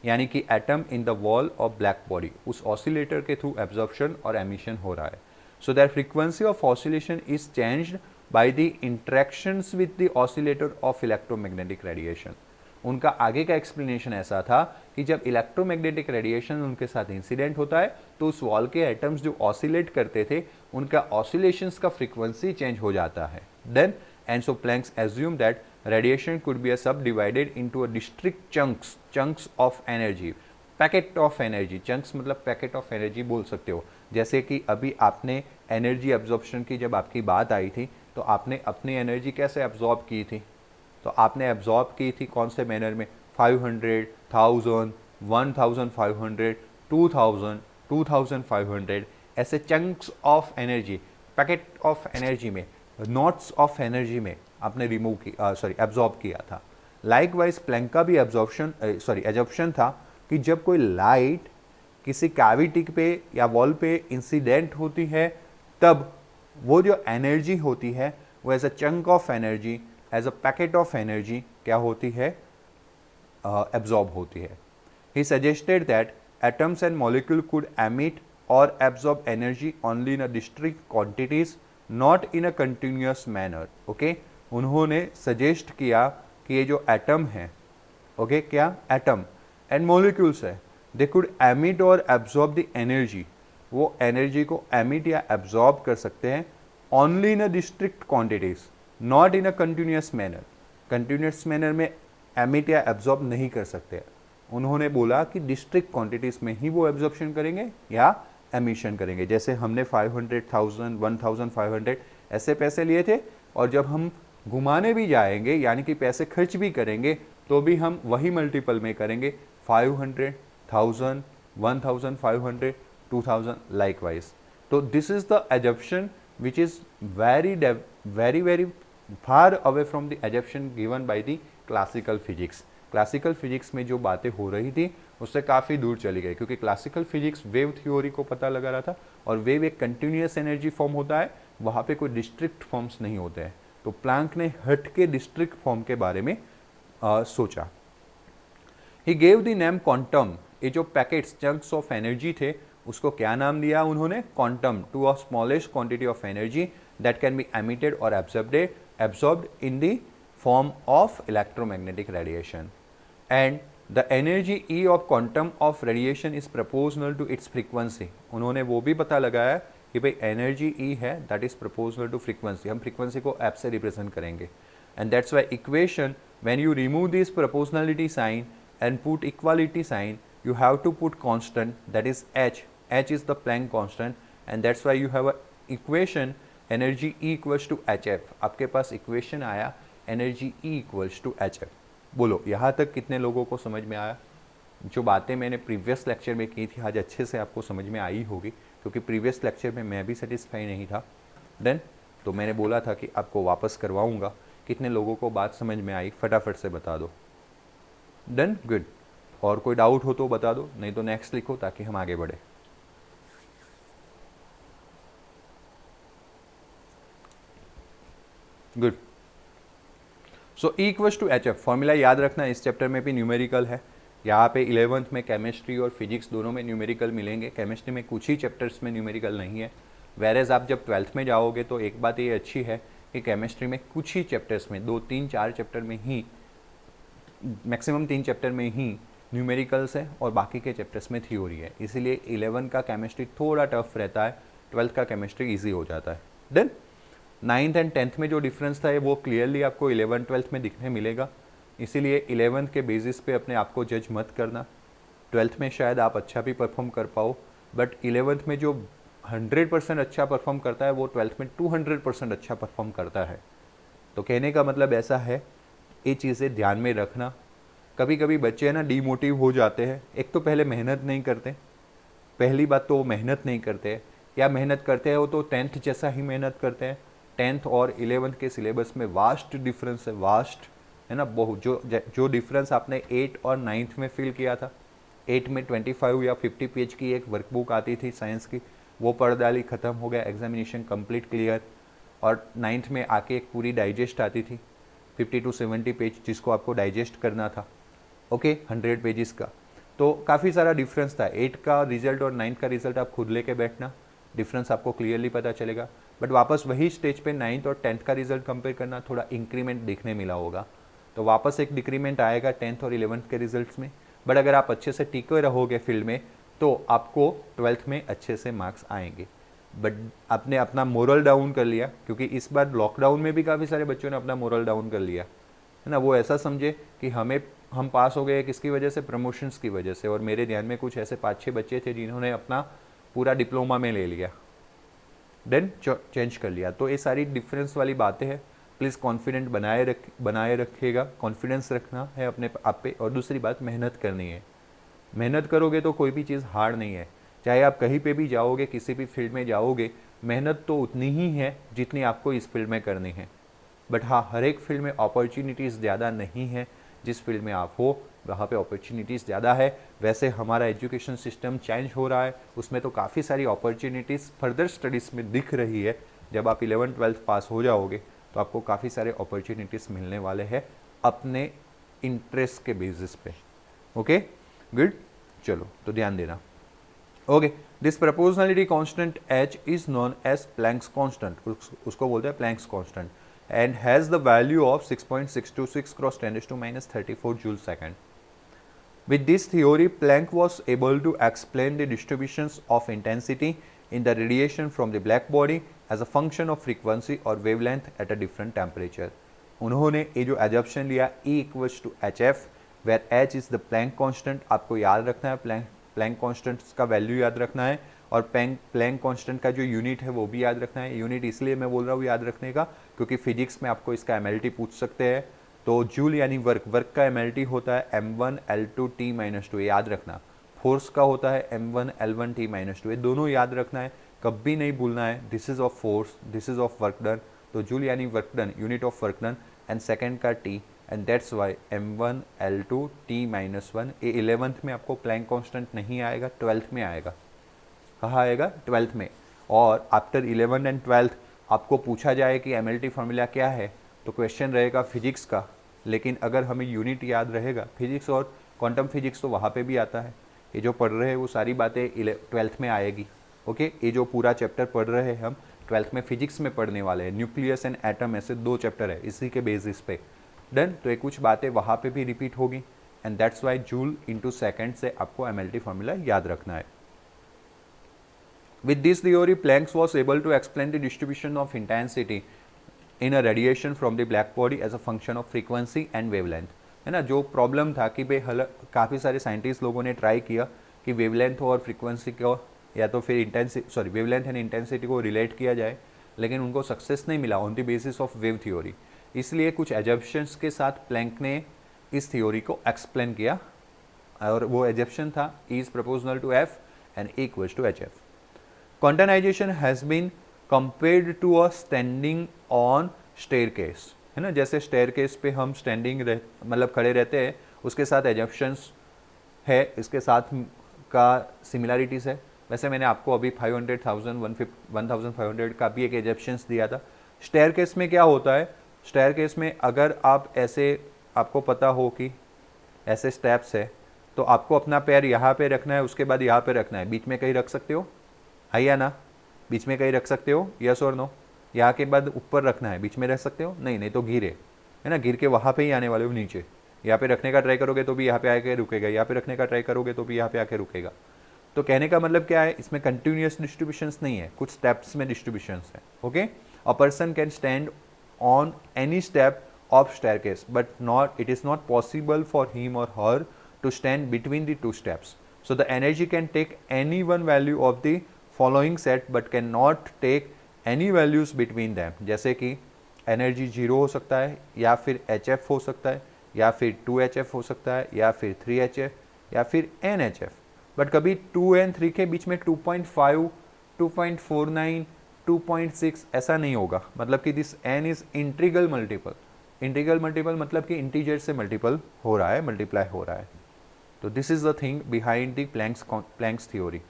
यानी कि atom in the wall of black body, उस ऑसिलेटर के थ्रू एब्जॉर्प्शन और एमिशन हो रहा है. So that frequency of oscillation is changed by the interactions with the oscillator of electromagnetic radiation. उनका आगे का एक्सप्लेनेशन ऐसा था कि जब इलेक्ट्रोमैग्नेटिक रेडिएशन उनके साथ इंसिडेंट होता है तो उस वॉल के एटम्स जो ऑसिलेट करते थे उनका ऑसिलेशंस का फ्रीक्वेंसी चेंज हो जाता है. Then and so Planck assume that radiation could be subdivided into a discrete chunks of energy, packet of energy. Chunks मतलब पैकेट ऑफ एनर्जी बोल सकते हो. जैसे कि अभी आपने एनर्जी एब्जॉर्प्शन की जब आपकी बात आई थी तो आपने अपनी एनर्जी कैसे एब्जॉर्ब की थी? तो आपने एब्जॉर्ब की थी कौन से मैनर में? 500, 1000, 1500, 2000, 2500, ऐसे chunks of energy, packet of energy में, नॉट्स ऑफ एनर्जी में आपने एब्जॉर्ब किया था. लाइकवाइज प्लैंक का भी एब्जॉर्प्शन था कि कि जब कोई लाइट किसी कैविटी पे या वॉल पे इंसिडेंट होती है तब वो जो एनर्जी होती है वो as a chunk of energy, as a packet of energy क्या होती है, एब्जॉर्ब होती है. He suggested that atoms and molecule could emit or absorb energy only in a district quantities, not in a continuous manner. Okay, उन्होंने suggest किया कि ये जो एटम है, ओके, क्या एटम एंड मॉलिक्यूल्स है, they could emit or absorb the energy, वो energy को एमिट या एब्जॉर्ब कर सकते हैं only in a district quantities, not in a continuous manner. Continuous manner में एमिट या एब्जॉर्ब नहीं कर सकते. उन्होंने बोला कि डिस्ट्रिक्ट क्वांटिटीज में ही वो एब्जॉर्प्शन करेंगे या एमिशन करेंगे. जैसे हमने 500,000 1500 ऐसे पैसे लिए थे और जब हम घुमाने भी जाएंगे यानी कि पैसे खर्च भी करेंगे तो भी हम वही मल्टीपल में करेंगे, 500, 1000, 1500, 2000 लाइकवाइज. तो this is the assumption which is very far away from the assumption given by the classical physics. Classical physics में जो बातें हो रही थी उससे काफ़ी दूर चली गई, क्योंकि क्लासिकल फिजिक्स वेव थ्योरी को पता लगा रहा था और वेव एक कंटिन्यूस एनर्जी फॉर्म होता है, वहाँ पे कोई डिस्ट्रिक्ट फॉर्म्स नहीं होते हैं. तो प्लैंक ने हट के डिस्ट्रिक्ट फॉर्म के बारे में सोचा. He gave the name quantum. ये जो पैकेट्स चंक्स ऑफ एनर्जी थे उसको क्या नाम दिया उन्होंने, quantum, to a smallest quantity of energy that can be emitted or absorbed in the form of electromagnetic radiation. And the energy E of quantum of radiation is proportional to its frequency. उन्होंने वो भी पता लगाया कि भाई energy E है that is proportional to frequency, हम frequency को एफ से रिप्रेजेंट करेंगे. And that's why equation when you remove this proportionality sign and put equality sign, you have to put constant, that is h. H is the Planck constant and that's why you have a equation energy E equals to hf. आपके पास equation आया energy E equals to hf. बोलो यहाँ तक कितने लोगों को समझ में आया? जो बातें मैंने प्रीवियस लेक्चर में की थी आज अच्छे से आपको समझ में आई होगी, क्योंकि प्रीवियस लेक्चर में मैं भी सेटिस्फाई नहीं था. देन तो मैंने बोला था कि आपको वापस करवाऊंगा. कितने लोगों को बात समझ में आई फटाफट से बता दो. Done, good. और कोई डाउट हो तो बता दो, नहीं तो नेक्स्ट लिखो ताकि हम आगे बढ़े. Good. So E equals to H F. Formula याद रखना, इस चैप्टर में भी न्यूमेरिकल है. यहाँ पे 11th में केमिस्ट्री और फिजिक्स दोनों में न्यूमेरिकल मिलेंगे. केमिस्ट्री में कुछ ही चैप्टर्स में न्यूमेरिकल नहीं है. वेरेज आप जब 12th में जाओगे तो एक बात ये अच्छी है कि केमिस्ट्री में कुछ ही चैप्टर्स में 2, 3, 4 चैप्टर में ही, मैक्सिमम 3 चैप्टर में ही न्यूमेरिकल्स है और बाकी के चैप्टर्स में थ्योरी है. इसीलिए 11 का केमिस्ट्री थोड़ा टफ रहता है, 12th का केमिस्ट्री इजी हो जाता है. देन 9th एंड 10th में जो डिफरेंस था वो क्लियरली आपको 11th 12th में दिखने मिलेगा. इसीलिए 11th के बेसिस पे अपने आप को जज मत करना. 12th में शायद आप अच्छा भी परफॉर्म कर पाओ, बट 11th में जो 100% अच्छा परफॉर्म करता है वो 12th में 200% अच्छा परफॉर्म करता है. तो कहने का मतलब ऐसा है, ये चीज़ें ध्यान में रखना. कभी कभी बच्चे ना डीमोटिव हो जाते हैं. एक तो पहले मेहनत नहीं करते, पहली बात तो वो मेहनत नहीं करते, या मेहनत करते हैं वो तो 10th जैसा ही मेहनत करते हैं. 10th और 11th के सिलेबस में वास्ट डिफरेंस है, वास्ट है ना. बहुत जो डिफरेंस आपने 8 और 9th में फील किया था. 8 में 25 या 50 पेज की एक वर्कबुक आती थी साइंस की, वो पढ़ डाली, ख़त्म हो गया, एग्जामिनेशन कंप्लीट क्लियर. और 9th में आके एक पूरी डाइजेस्ट आती थी 50 to 70 पेज, जिसको आपको डाइजेस्ट करना था. ओके, 100 पेजेस का. तो काफ़ी सारा डिफरेंस था. 8 का रिजल्ट और 9th का रिजल्ट आप खुद लेके बैठना, डिफरेंस आपको क्लियरली पता चलेगा. बट वापस वही स्टेज पे 9th और 10th का रिजल्ट कंपेयर करना, थोड़ा इंक्रीमेंट देखने मिला होगा. तो वापस एक डिक्रीमेंट आएगा 10th और 11th के रिजल्ट्स में. बट अगर आप अच्छे से टिके रहोगे फील्ड में तो आपको 12th में अच्छे से मार्क्स आएंगे. बट आपने अपना मोरल डाउन कर लिया, क्योंकि इस बार लॉकडाउन में भी काफ़ी सारे बच्चों ने अपना मोरल डाउन कर लिया है ना. वो ऐसा समझे कि हम पास हो गए किसकी वजह से, प्रमोशंस की वजह से. और मेरे ध्यान में कुछ ऐसे 5-6 बच्चे थे जिन्होंने अपना पूरा डिप्लोमा में ले लिया, देन चेंज कर लिया. तो ये सारी डिफरेंस वाली बातें हैं. प्लीज़ कॉन्फिडेंट बनाए रखिएगा. कॉन्फिडेंस रखना है अपने आप पे. और दूसरी बात, मेहनत करनी है. मेहनत करोगे तो कोई भी चीज़ हार्ड नहीं है. चाहे आप कहीं पे भी जाओगे, किसी भी फील्ड में जाओगे, मेहनत तो उतनी ही है जितनी आपको इस फील्ड में करनी है. बट हाँ, हर एक फील्ड में अपॉर्चुनिटीज़ ज़्यादा नहीं है. जिस फील्ड में आप हो वहाँ पे अपॉर्चुनिटीज़ ज़्यादा है। वैसे हमारा एजुकेशन सिस्टम चेंज हो रहा है, उसमें तो काफ़ी सारी अपॉर्चुनिटीज़ फर्दर स्टडीज़ में दिख रही है। जब आप 11th-12th पास हो जाओगे तो आपको काफ़ी सारे अपॉर्चुनिटीज़ मिलने वाले हैं अपने इंटरेस्ट के बेसिस पे। ओके गुड, चलो तो ध्यान देना। Okay, this proportionality constant h is known as Planck's constant, उसको बोलते हैं Planck's constant, and has the value of 6.626 cross 10⁻34 joule second. With this theory, Planck was able to explain the distributions of intensity in the radiation from the black body as a function of frequency or wavelength at a different temperature. उन्होंने ये जो assumption लिया E equals to HF, where H is the Planck constant, आपको याद रखना है, Planck constant का value याद रखना है, और प्लैंक कांस्टेंट का जो यूनिट है वो भी याद रखना है। यूनिट इसलिए मैं बोल रहा हूँ याद रखने का क्योंकि फिजिक्स में आपको इसका एमएलटी पूछ सकते हैं। तो जूल यानी वर्क का एमएलटी होता है m1L2T-2, याद रखना। फोर्स का होता है m1L1T-2, ये दोनों याद रखना है, कभी नहीं भूलना है। This is of force, this is of work done, तो जूल यानी work done, unit of work done, and second का T, and that's why m1L2T-1। ये 11th में आपको प्लैंक कांस्टेंट नहीं आएगा, 12th में आएगा। कहाँ आएगा? 12th में। और आफ्टर 11 एंड 12th आपको पूछा जाए कि एमएलटी फार्मूला क्या है तो क्वेश्चन रहेगा फिजिक्स का, लेकिन अगर हमें यूनिट याद रहेगा, फिजिक्स और क्वांटम फिजिक्स तो वहाँ पे भी आता है। ये जो पढ़ रहे हैं वो सारी बातें 12th में आएगी। ओके, ये जो पूरा चैप्टर पढ़ रहे हैं हम 12th में फिजिक्स में पढ़ने वाले हैं। न्यूक्लियस एंड एटम ऐसे 2 चैप्टर है इसी के बेसिस पे। डन, तो ये कुछ बातें वहाँ पे भी रिपीट होगी, and that's Y joule into second से आपको एमएलटी फार्मूला याद रखना है। With this theory, Planck was able to explain the distribution of intensity in a radiation from the black body as a function of frequency and wavelength। है ना, जो problem था कि भाई काफ़ी सारे साइंटिस्ट लोगों ने ट्राई किया कि वेवलेंथ और फ्रीक्वेंसी को या तो फिर वेवलेंथ एंड इंटेंसिटी को रिलेट किया जाए, लेकिन उनको सक्सेस नहीं मिला on the basis of wave theory. इसलिए कुछ एजप्शंस के साथ प्लैंक ने इस थ्योरी को एक्सप्लेन किया, और वो एजप्शन था E is proportional to F and E equals to HF। Quantization has been compared to a standing on staircase, है ना, जैसे स्टेयरकेस पे हम स्टैंडिंग मतलब खड़े रहते हैं, उसके साथ एजप्शंस है, इसके साथ का सिमिलरिटीज़ है। वैसे मैंने आपको अभी 500,000 1500 का भी एक एजप्शंस दिया था। स्टेयरकेस में क्या होता है, स्टेयरकेस में अगर आप ऐसे, आपको पता हो कि ऐसे स्टेप्स है, तो आपको अपना पैर यहाँ पे रखना है, उसके बाद यहाँ पे रखना है, बीच में कहीं रख सकते हो, है या ना, बीच में कहीं रख सकते हो, यस और नो। यहाँ के बाद ऊपर रखना है, बीच में रख सकते हो, नहीं तो गिरे, है ना, गिर के वहाँ पे ही आने वाले हो नीचे। यहाँ पे रखने का ट्राई करोगे तो भी यहाँ पे आके रुकेगा, यहाँ पे रखने का ट्राई करोगे तो भी यहाँ पे आके रुकेगा। तो कहने का मतलब क्या है, इसमें कंटिन्यूस डिस्ट्रीब्यूशंस नहीं है, कुछ स्टेप्स में डिस्ट्रीब्यूशंस है। Okay, a person can stand on any step of staircase but not, it is not possible for him or her to stand between the 2 steps. So the energy can take any one value of the following set but can not take any values between them. जैसे कि energy 0 हो सकता है, या फिर HF हो सकता है, या फिर 2HF हो सकता है, या फिर 3HF, या फिर NHF, बट कभी 2 एंड 3 के बीच में 2.5, 2.49, 2.6 ऐसा नहीं होगा। मतलब कि this n is integral multiple. Integral multiple मतलब कि इंटीजर से मल्टीपल हो रहा है, मल्टीप्लाई हो रहा है। तो this is the thing behind the Planck's theory.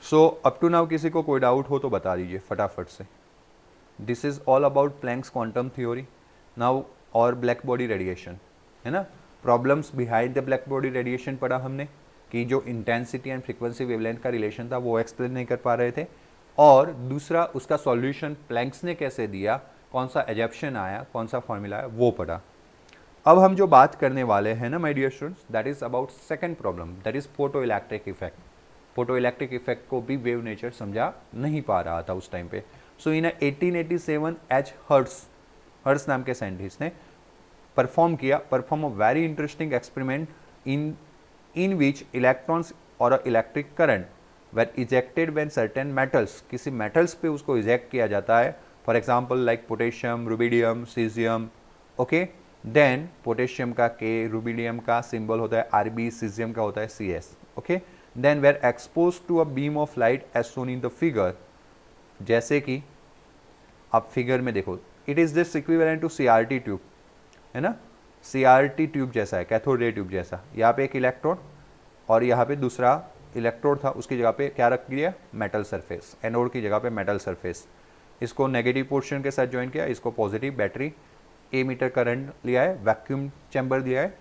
So up to now किसी को कोई डाउट हो तो बता दीजिए फटाफट से। This is all about Planck's quantum theory now, और ब्लैक बॉडी रेडिएशन, है ना। Problems behind the black body radiation पढ़ा हमने, कि जो इंटेंसिटी एंड फ्रीक्वेंसी वेवलेंथ का रिलेशन था वो एक्सप्लेन नहीं कर पा रहे थे, और दूसरा उसका सॉल्यूशन प्लैंक्स ने कैसे दिया, कौन सा एजप्शन आया, कौन सा फॉर्मूला है, वो पढ़ा। अब हम जो बात करने वाले हैं ना my dear students, that is about second problem, that is photo electric effect. Photo electric effect को भी वेव नेचर समझा नहीं पा रहा था उस टाइम पे। सो इन 1887 H. हर्ट्स नाम के साइंटिस्ट ने perform a very interesting experiment in which electrons or electric current were ejected when certain metals, किसी मेटल्स पे उसको इजेक्ट किया जाता है, for example like potassium, rubidium, caesium. Okay, then potassium का K, रुबिडियम का सिंबल होता है Rb, सीजियम का होता है Cs। Okay, then were exposed to a beam of light as shown in the figure। जैसे कि आप फिगर में देखो, it is this equivalent to CRT tube, है ना, CRT ट्यूब जैसा है, कैथोड रे ट्यूब जैसा। यहाँ पे एक इलेक्ट्रोड और यहाँ पे दूसरा इलेक्ट्रोड था, उसकी जगह पे क्या रख दिया, मेटल सरफेस, एनोड की जगह पे मेटल सरफेस। इसको नेगेटिव पोर्शन के साथ ज्वाइन किया, इसको positive, battery, A meter current लिया है, वैक्यूम चैम्बर दिया है।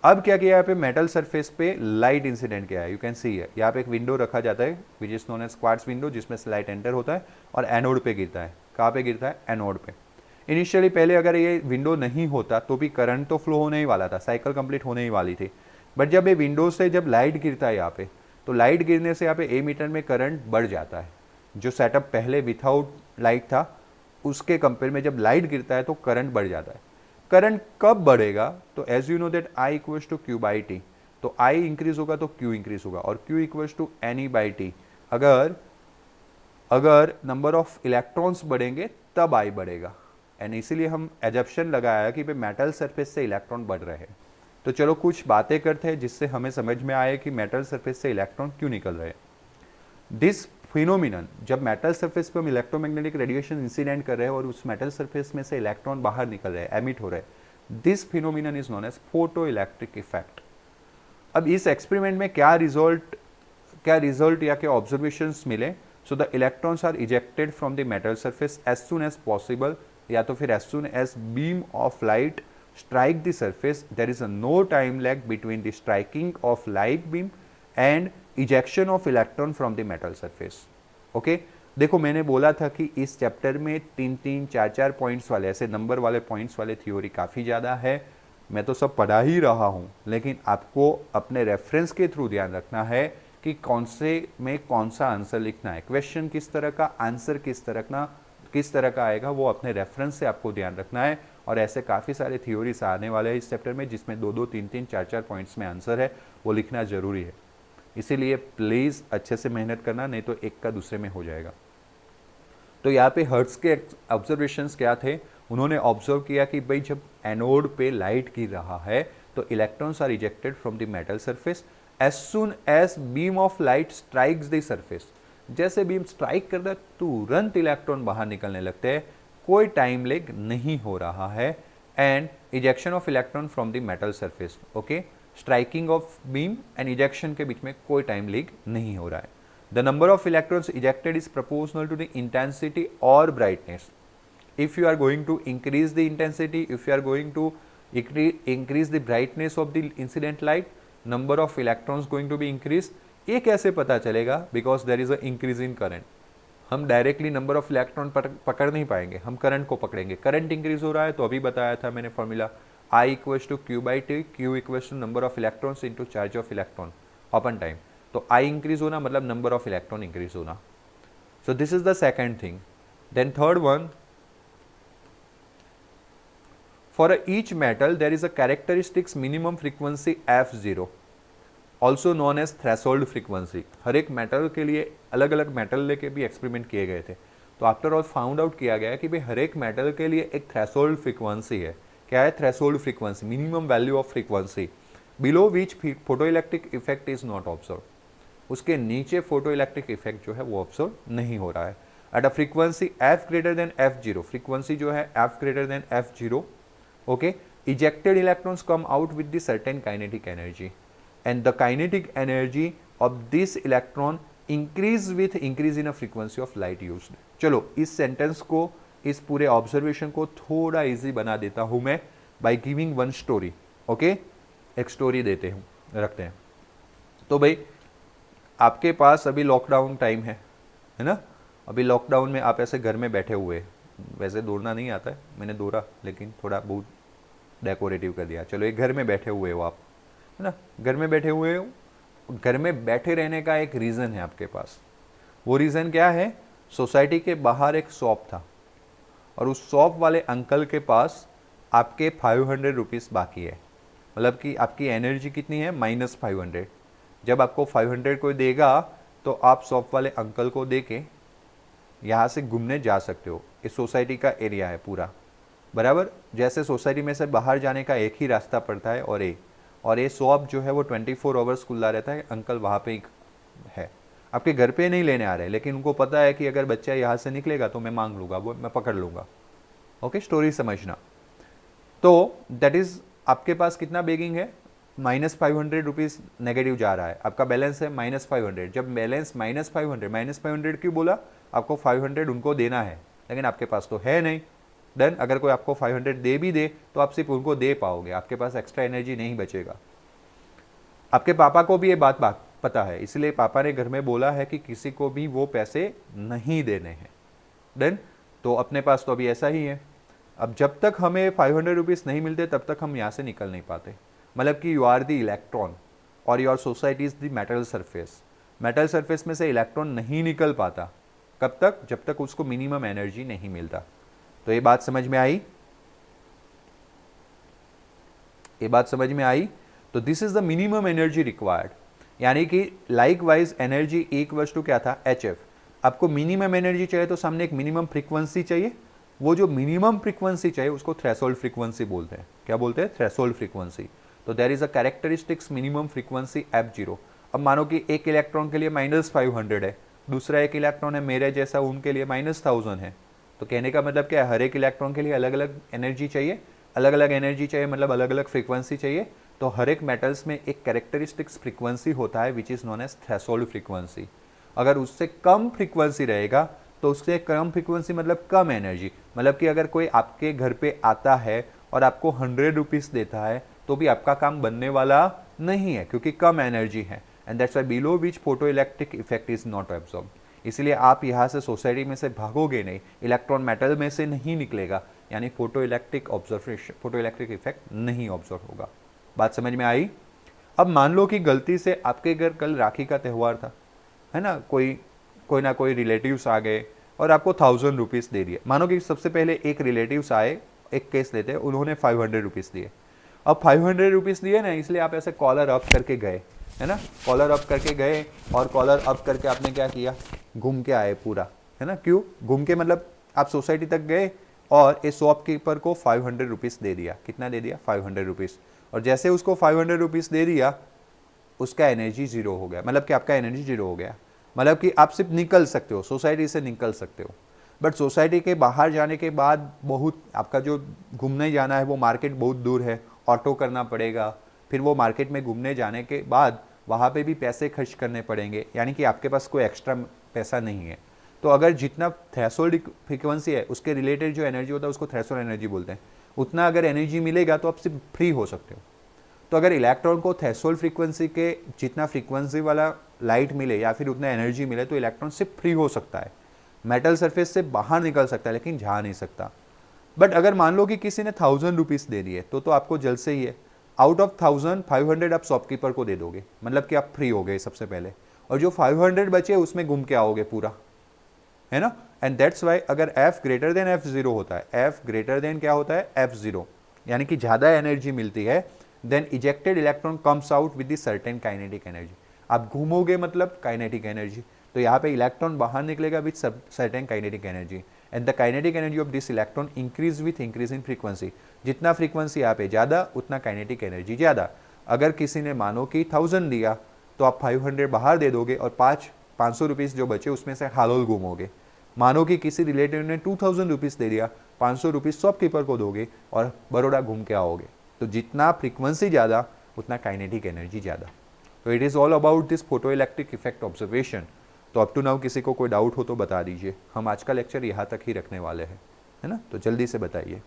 अब क्या किया यहाँ पे, मेटल सरफेस पे लाइट इंसिडेंट किया है, यू कैन सी है। यहाँ पे एक विंडो रखा जाता है which is known as quartz window, जिसमें से लाइट एंटर होता है और एनोड पे गिरता है। कहाँ पे गिरता है, एनोड पे। इनिशियली पहले अगर ये विंडो नहीं होता तो भी करंट तो फ्लो होने ही वाला था, साइकिल कंप्लीट होने ही वाली थी। बट जब ये विंडो से जब लाइट गिरता है यहाँ पे, तो लाइट गिरने से यहाँ पे A मीटर में करंट बढ़ जाता है। जो सेटअप पहले विथआउट लाइट था उसके कंपेयर में जब लाइट गिरता है तो करंट बढ़ जाता है। करंट कब बढ़ेगा, तो as you know that I equals to Q by T, तो I इंक्रीज होगा तो Q इंक्रीज होगा, और Q equals to NE by T. अगर नंबर ऑफ इलेक्ट्रॉन्स बढ़ेंगे तब I बढ़ेगा, एंड इसीलिए हम एजप्शन लगाया कि भाई मेटल सरफेस से इलेक्ट्रॉन बढ़ रहे हैं। तो चलो कुछ बातें करते हैं जिससे हमें समझ में आए कि मेटल सरफेस से इलेक्ट्रॉन क्यों निकल रहे हैं। दिस फिनोमिनन, जब मेटल सरफेस पे हम इलेक्ट्रोमैग्नेटिक रेडिएशन इंसिडेंट कर रहे हैं और उस मेटल सरफेस में से इलेक्ट्रॉन बाहर निकल रहे हैं, एमिट हो रहे हैं, this phenomenon is known as photo electric effect. अब इस एक्सपेरिमेंट में क्या रिजल्ट या क्या ऑब्जर्वेशंस मिले, so the electrons are ejected from the metal surface as soon as possible, या तो फिर as soon as beam of light strike the surface. There is a no time lag between the striking of light beam and ejection of electron from the metal surface. Okay? देखो मैंने बोला था कि इस chapter में 3-3, 4-4 points वाले, ऐसे number वाले पॉइंट्स वाले थ्योरी काफ़ी ज़्यादा है। मैं तो सब पढ़ा ही रहा हूँ, लेकिन आपको अपने रेफरेंस के थ्रू ध्यान रखना है कि कौन से में कौन सा आंसर लिखना है, क्वेश्चन किस तरह का, आंसर किस तरह का आएगा, वो अपने रेफरेंस से आपको ध्यान रखना है। और ऐसे काफ़ी सारे थ्योरीज आने वाले हैं इस चैप्टर में जिसमें 2-2, 3-3, 4-4 पॉइंट्स में आंसर है, वो लिखना ज़रूरी है। इसीलिए प्लीज़ अच्छे से मेहनत करना, नहीं तो एक का दूसरे में हो जाएगा। तो यहाँ पे हर्ट्ज के ऑब्जर्वेशंस क्या थे, उन्होंने ऑब्जर्व किया कि भाई जब एनोड पे लाइट गिर रहा है तो electrons are ejected from the metal surface as soon as beam of light strikes the surface. जैसे बीम स्ट्राइक करता है तुरंत इलेक्ट्रॉन बाहर निकलने लगते हैं, कोई टाइम लेग नहीं हो रहा है, and ejection of electron from the metal surface. Okay, striking off beam and ejection के बीच में कोई टाइम लेग नहीं हो रहा है। The number of electrons ejected is proportional to the intensity और brightness. if you are going to increase the intensity, if you are going to increase the brightness of the incident light, number of electrons going to be increased. ये कैसे पता चलेगा, because there is a increase in current. हम directly number of electron पकड़ नहीं पाएंगे, हम current को पकड़ेंगे। करंट इंक्रीज हो रहा है तो अभी बताया था मैंने formula, I equals to Q by T, Q equals to number of electrons into charge of electron upon time. तो I इंक्रीज होना मतलब नंबर ऑफ इलेक्ट्रॉन इंक्रीज होना। So this is the second thing. Then third one, for each metal there is a characteristics minimum frequency F0, also known as threshold frequency। हर एक metal के लिए अलग अलग metal लेके भी एक्सपेरिमेंट किए गए थे, तो आफ्टर ऑल फाउंड आउट किया गया कि भाई हर एक मेटल के लिए एक थ्रेशोल्ड फ्रीक्वेंसी है। क्या है threshold frequency? Minimum value of frequency below which photo electric effect is not observe. उसके नीचे फोटो इलेक्ट्रिक इफेक्ट जो है वो ऑब्जर्व नहीं हो रहा है। At a frequency F greater than F0, frequency जो है F greater than F0, okay, ejected electrons come out with the certain kinetic energy, and the kinetic energy of this electron increase with increase in a frequency of light used। चलो इस sentence को, इस पूरे observation को थोड़ा easy बना देता हूं मैं by giving one story. Okay, एक स्टोरी देते हैं, रखते हैं। तो भाई आपके पास अभी लॉकडाउन टाइम है ना, अभी लॉकडाउन में आप ऐसे घर में बैठे हुए, वैसे दौड़ना नहीं आता है, मैंने दौड़ा लेकिन थोड़ा बहुत डेकोरेटिव कर दिया। चलो एक घर में बैठे हुए हो आप, है ना, घर में बैठे हुए हो। घर में बैठे रहने का एक रीज़न है आपके पास। वो रीज़न क्या है? सोसाइटी के बाहर एक शॉप था और उस शॉप वाले अंकल के पास आपके 500 रुपीज़ बाकी है, मतलब कि आपकी एनर्जी कितनी है? -500। जब आपको 500 कोई देगा तो आप शॉप वाले अंकल को दे के यहाँ से घूमने जा सकते हो। इस सोसाइटी का एरिया है पूरा, बराबर। जैसे सोसाइटी में से बाहर जाने का एक ही रास्ता पड़ता है, और ये शॉप जो है वो 24 आवर्स खुला रहता है। अंकल वहाँ पे है, आपके घर पे नहीं लेने आ रहे, लेकिन उनको पता है कि अगर बच्चा यहाँ से निकलेगा तो मैं मांग लूँगा, वो मैं पकड़ लूँगा। ओके, स्टोरी समझना। तो दैट इज आपके पास कितना बेगिंग है, -500 रुपीज़ नेगेटिव जा रहा है, आपका बैलेंस है -500। जब बैलेंस -500 क्यों बोला, आपको 500 उनको देना है, लेकिन आपके पास तो है नहीं। देन अगर कोई आपको 500 दे भी दे तो आप सिर्फ उनको दे पाओगे, आपके पास एक्स्ट्रा एनर्जी नहीं बचेगा। आपके पापा को भी ये बात पता है, इसलिए पापा ने घर में बोला है कि किसी को भी वो पैसे नहीं देने हैं। देन तो अपने पास तो अभी ऐसा ही है। अब जब तक हमें 500 रुपीज़ नहीं मिलते तब तक हम यहाँ से निकल नहीं पाते। मतलब कि यू आर द इलेक्ट्रॉन और your society is the metal surface. Metal surface में से इलेक्ट्रॉन नहीं निकल पाता, कब तक, जब तक उसको मिनिमम एनर्जी नहीं मिलता। तो ये बात समझ में आई, ये बात समझ में आई। तो this is the minimum energy required, यानी कि likewise energy equals to क्या था, HF। आपको मिनिमम एनर्जी चाहिए तो सामने एक मिनिमम फ्रीक्वेंसी चाहिए, वो जो मिनिमम फ्रीक्वेंसी चाहिए उसको थ्रेशोल्ड फ्रीक्वेंसी बोलते हैं। क्या बोलते हैं, थ्रेशोल्ड फ्रीक्वेंसी। तो there is a characteristics minimum frequency F0। अब मानो कि एक इलेक्ट्रॉन के लिए -500 है, दूसरा एक इलेक्ट्रॉन है मेरे जैसा, उनके लिए -1000 है। तो कहने का मतलब क्या है, हर एक इलेक्ट्रॉन के लिए अलग अलग एनर्जी चाहिए, अलग अलग एनर्जी चाहिए मतलब अलग अलग फ्रीक्वेंसी चाहिए। तो हर एक मेटल्स में एक कैरेक्टरिस्टिक्स फ्रीक्वेंसी होता है which is known as threshold frequency. अगर उससे कम फ्रीक्वेंसी रहेगा तो उससे कम फ्रीक्वेंसी मतलब कम एनर्जी, मतलब कि अगर कोई आपके घर पे आता है और आपको 100 रुपीज़ देता है तो भी आपका काम बनने वाला नहीं है, क्योंकि कम एनर्जी है। And that's Y below which photo electric effect is not absorb. इसलिए आप यहाँ से सोसाइटी में से भागोगे नहीं, इलेक्ट्रॉन मेटल में से नहीं निकलेगा, यानी photo electric observation, photo electric effect नहीं ऑब्जर्व होगा। बात समझ में आई। अब मान लो कि गलती से आपके घर कल राखी का त्यौहार था, है ना, कोई ना कोई रिलेटिव्स आ गए और आपको 1000 रुपीज़ दे दिए। मानो कि सबसे पहले एक रिलेटिव्स आए, एक केस लेते हैं, उन्होंने 500 रुपीज़ दिए। अब 500 रुपीज़ दिए ना, इसलिए आप ऐसे कॉलर अप करके गए, है ना, कॉलर अप करके गए और कॉलर अप करके आपने क्या किया, घूम के आए पूरा, है ना। क्यों घूम के, मतलब आप सोसाइटी तक गए और इस शॉपकीपर को 500 रुपीज़ दे दिया। कितना दे दिया, 500 रुपीज़। और जैसे उसको 500 रुपीज़ दे दिया, उसका एनर्जी जीरो हो गया, मतलब कि आपका एनर्जी जीरो हो गया, मतलब कि आप सिर्फ निकल सकते हो, सोसाइटी से निकल सकते हो। बट सोसाइटी के बाहर जाने के बाद बहुत, आपका जो घूमने जाना है वो मार्केट बहुत दूर है, ऑटो करना पड़ेगा, फिर वो मार्केट में घूमने जाने के बाद वहाँ पे भी पैसे खर्च करने पड़ेंगे, यानी कि आपके पास कोई एक्स्ट्रा पैसा नहीं है। तो अगर जितना थ्रेशोल्ड फ्रीक्वेंसी है उसके रिलेटेड जो एनर्जी होता है उसको थ्रेशोल्ड एनर्जी बोलते हैं, उतना अगर एनर्जी मिलेगा तो आप सिर्फ फ्री हो सकते हो। तो अगर इलेक्ट्रॉन को थ्रेशोल्ड फ्रीक्वेंसी के जितना फ्रीक्वेंसी वाला लाइट मिले या फिर उतना एनर्जी मिले तो इलेक्ट्रॉन सिर्फ फ्री हो सकता है, मेटल सरफेस से बाहर निकल सकता है लेकिन जा नहीं सकता। बट अगर मान लो कि किसी ने 1000 रुपीज़ दे दिए तो आपको जल्द से ही है, आउट ऑफ 1000 500 आप शॉपकीपर को दे दोगे, मतलब कि आप फ्री हो गए सबसे पहले, और जो 500 बचे उसमें घूम के आओगे पूरा, है ना। एंड दैट्स वाई अगर F ग्रेटर देन F0 होता है, F ग्रेटर देन क्या होता है, F0, यानी कि ज़्यादा एनर्जी मिलती है, then ejected electron comes out with the certain kinetic energy. आप घूमोगे मतलब काइनेटिक एनर्जी, तो यहाँ पे इलेक्ट्रॉन बाहर निकलेगा with certain kinetic energy, and the kinetic energy of this electron increase with increase in frequency. जितना फ्रीक्वेंसी यहाँ पे ज़्यादा उतना काइनेटिक एनर्जी ज़्यादा। अगर किसी ने मानो कि 1000 दिया तो आप 500 बाहर दे दोगे और 500 रुपीज़ जो बचे उसमें से हालोल घूमोगे। मानो कि किसी रिलेटिव ने 2000 रुपीज़ दे दिया, 500 रुपीज़ शॉपकीपर को दोगे और बड़ौदा घूम के आओगे। तो जितना फ्रीक्वेंसी ज़्यादा उतना काइनेटिक एनर्जी ज़्यादा। तो it is all about this photo electric effect observation. तो अप टू नाउ किसी को कोई डाउट हो तो बता दीजिए, हम आज का लेक्चर यहाँ तक ही रखने वाले हैं, है ना। तो जल्दी से बताइए।